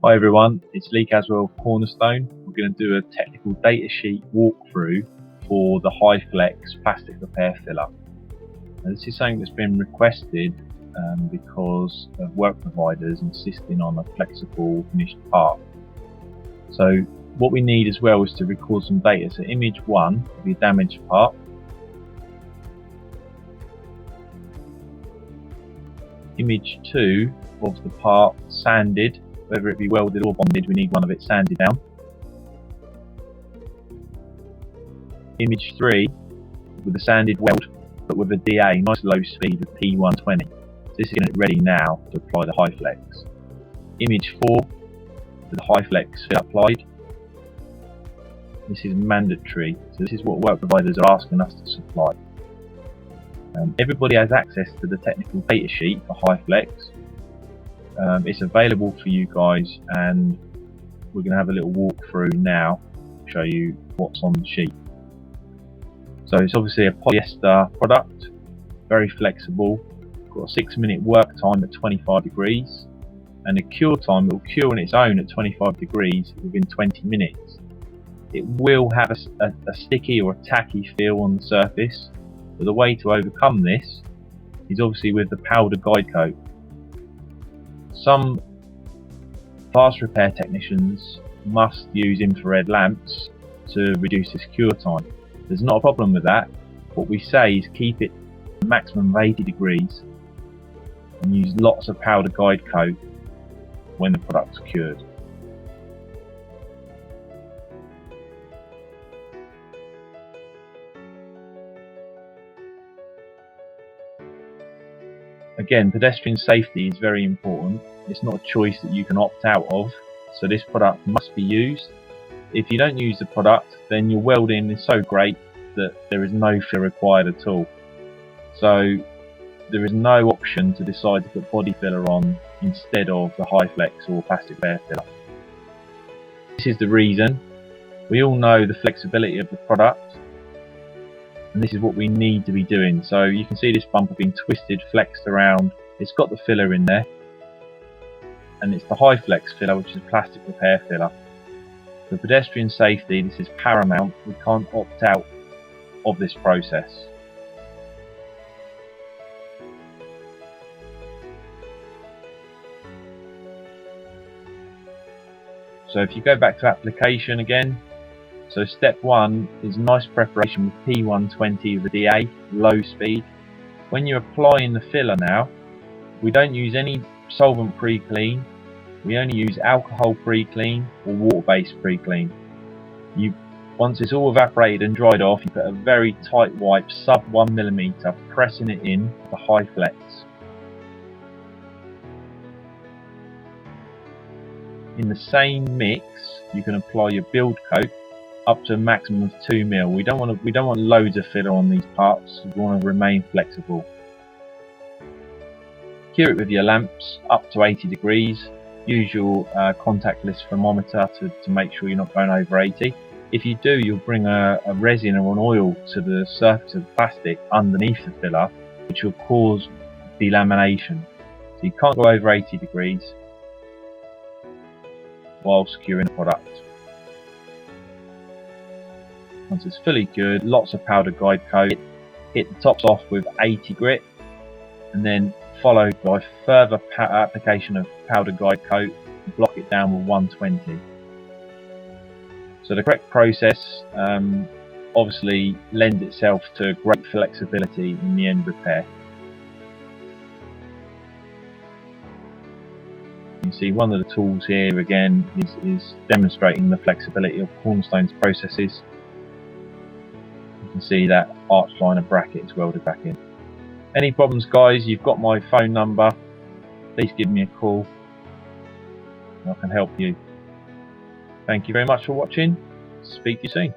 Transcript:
Hi everyone, it's Lee Caswell of Cornerstone. We're going to do a technical data sheet walkthrough for the HiFlex plastic repair filler. Now, this is something that's been requested because of work providers insisting on a flexible finished part. So what we need as well is to record some data. So image 1 of your damaged part. Image 2 of the part sanded. Whether it be welded or bonded, we need one of it sanded down. Image 3 with a sanded weld but with a DA, nice low speed of P120. This is getting it ready now to apply the HiFlex. Image 4 with the HiFlex fill applied. This is mandatory, so this is what work providers are asking us to supply. Everybody has access to the technical data sheet for HiFlex. It's available for you guys, and we're going to have a little walkthrough now to show you what's on the sheet. So it's obviously a polyester product, very flexible, got a 6-minute work time at 25 degrees, and a cure time. It will cure on its own at 25 degrees within 20 minutes. It will have a sticky or a tacky feel on the surface, but the way to overcome this is obviously with the powder guide coat. Some fast repair technicians must use infrared lamps to reduce this cure time. There's not a problem with that. What we say is keep it a maximum of 80 degrees and use lots of powder guide coat when the product's cured. Again, pedestrian safety is very important. It's not a choice that you can opt out of, so this product must be used. If you don't use the product, then your welding is so great that there is no filler required at all. So there is no option to decide to put body filler on instead of the HiFlex or plastic repair filler. This is the reason. We all know the flexibility of the product, and this is what we need to be doing. So you can see this bumper being twisted, flexed around. It's got the filler in there, and it's the HiFlex filler, which is a plastic repair filler. For pedestrian safety, this is paramount. We can't opt out of this process. So if you go back to application again, so step 1 is nice preparation with P120 with a DA, low speed. When you're applying the filler now, we don't use any solvent pre-clean. We only use alcohol pre-clean or water-based pre-clean. Once it's all evaporated and dried off, you put a very tight wipe, sub 1mm, pressing it in the HiFlex. In the same mix, you can apply your build coat up to a maximum of 2 mil. We don't want loads of filler on these parts. We want to remain flexible. Cure it with your lamps up to 80 degrees. Use your contactless thermometer to make sure you're not going over 80. If you do, you'll bring a resin or an oil to the surface of the plastic underneath the filler, which will cause delamination. So you can't go over 80 degrees while securing the product. Once it's fully cured, lots of powder guide coat. Hit the tops off with 80 grit, and then followed by further application of powder guide coat and block it down with 120. So the correct process obviously lends itself to great flexibility in the end repair. You see one of the tools here again is demonstrating the flexibility of Cornerstone's processes. You can see that arch liner bracket is welded back in. Any problems, guys, you've got my phone number. Please give me a call and I can help you. Thank you very much for watching. Speak to you soon.